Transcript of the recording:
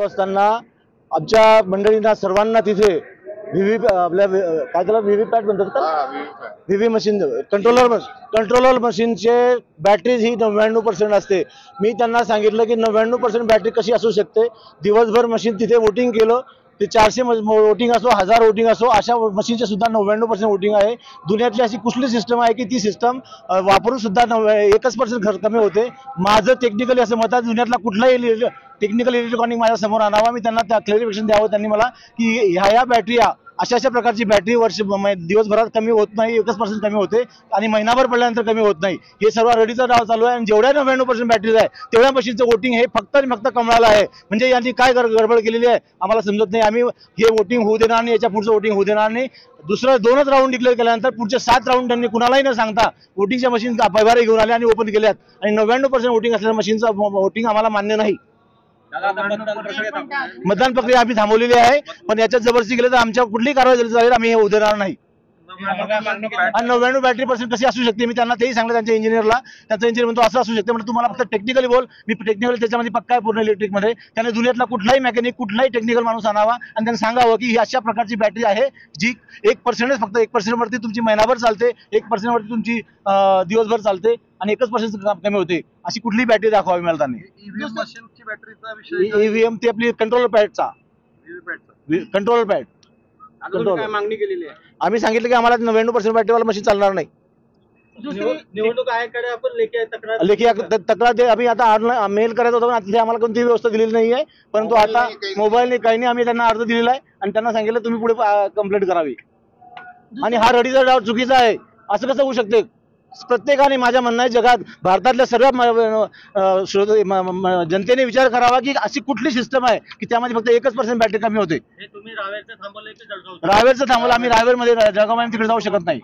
असताना आमच्या मंडळींना सर्वांना तिथे आपल्या काय त्याला व्हीव्हीपॅट म्हणतात का, व्हीव्ही मशीन, कंट्रोलर मशीनचे बॅटरी ही 99% असते. मी त्यांना सांगितलं की 99% बॅटरी कशी असू शकते. दिवसभर मशीन तिथे वोटिंग केलं, ते 400 वोटिंग असो, 1000 वोटिंग असो, अशा मशीनचे सुद्धा 99% वोटिंग आहे. दुनियातली अशी कुठली सिस्टम आहे की ती सिस्टम वापरून सुद्धा 1% खर्च कमी होते. माझं टेक्निकली असं मत आहे, दुनियातला कुठलाही टेक्निकल इलेक्ट्रॉनिक माझ्या समोर आणावा, मी त्यांना त्या क्लॅरिफिकेशन द्यावं त्यांनी मला की ह्या बॅटरी अशा प्रकारची बॅटरी दिवसभरात कमी होत नाही, 1% कमी होते आणि महिनाभर पडल्यानंतर कमी होत नाही. हे सर्व रेडीचा डाव चालू आहे आणि जेवढ्या 99% बॅटरीज आहे तेवढ्या मशीनचं वोटिंग हे फक्त आणि फक्त कमळाला आहे. म्हणजे यांनी काय गडबड केलेली आहे आम्हाला समजत नाही. आम्ही हे वोटिंग होऊ देणार नाही, याच्या पुढचं वोटिंग होऊ देणार नाही. दुसरं 2च राऊंड डिक्लेअर केल्यानंतर पुढचे 7 राऊंड त्यांनी कुणालाही न सांगता वोटिंगच्या मशीन पैभारे घेऊन आले आणि ओपन केल्यात आणि 99% वोटिंग असलेल्या मशीनचं वोटिंग आम्हाला मान्य नाही. मतदान प्रक्रिया आम्ही थांबवलेली आहे, पण याच्यात जबरदस्ती केली तर आमच्या कुठलीही कारवाई झाली तर आम्ही हे उधळणार नाही. आणि 99 बॅटरी% कशी असू शकते, मी त्यांना तेही सांगलं त्यांच्या इंजिनियरला. त्यांचा इंजिनियर म्हणतो असं असू शकते, म्हणजे तुम्हाला फक्त टेक्निकली बोल, मी टेक्निकली त्याच्यामध्ये पक्का आहे पूर्ण इलेक्ट्रिकमध्ये. त्याने दुनियातला कुठलाही मेकॅनिक, कुठलाही टेक्निकल माणूस आणावा आणि त्यांना सांगावं की ही अशा प्रकारची बॅटरी आहे जी 1% फक्त 1% वरती तुमची महिनाभर चालते, 1% वरती तुमची दिवसभर चालते आणि 1% कमी होते. अशी कुठलीही बॅटरी दाखवावी मला त्यांनी. ईव्हीएम ते आपली कंट्रोलर पॅडचा कंट्रोलर पॅड काय मागणी केलेली आहे? आम्ही सांगितलं की आम्हाला 99% बॅटरीवाला मशीन चालणार नाही. निवडणूक आयोगाकडे आपण लेखी तक्रार आम्ही आता मेल करायचा होता, तिथे आम्हाला कोणतीही व्यवस्था दिलेली नाही आहे. परंतु आता मोबाईलने काही नाही, आम्ही त्यांना अर्ज दिलेला आहे आणि त्यांना सांगितलं तुम्ही पुढे कंप्लेंट करावी. आणि हा रडीचा डाव चुकीचा आहे, असं कसं होऊ शकते. प्रत्येकाने माझ्या म्हणणं आहे जगात भारतातल्या सर्व जनतेने विचार करावा की अशी कुठली सिस्टम आहे की त्यामध्ये फक्त 1% बॅटरी कमी होते. तुम्ही रावेरचं थांबवलं की रावेरचं थांबवलं आम्ही, रावेरमध्ये जळगाव तिकडे जाऊ शकत नाही.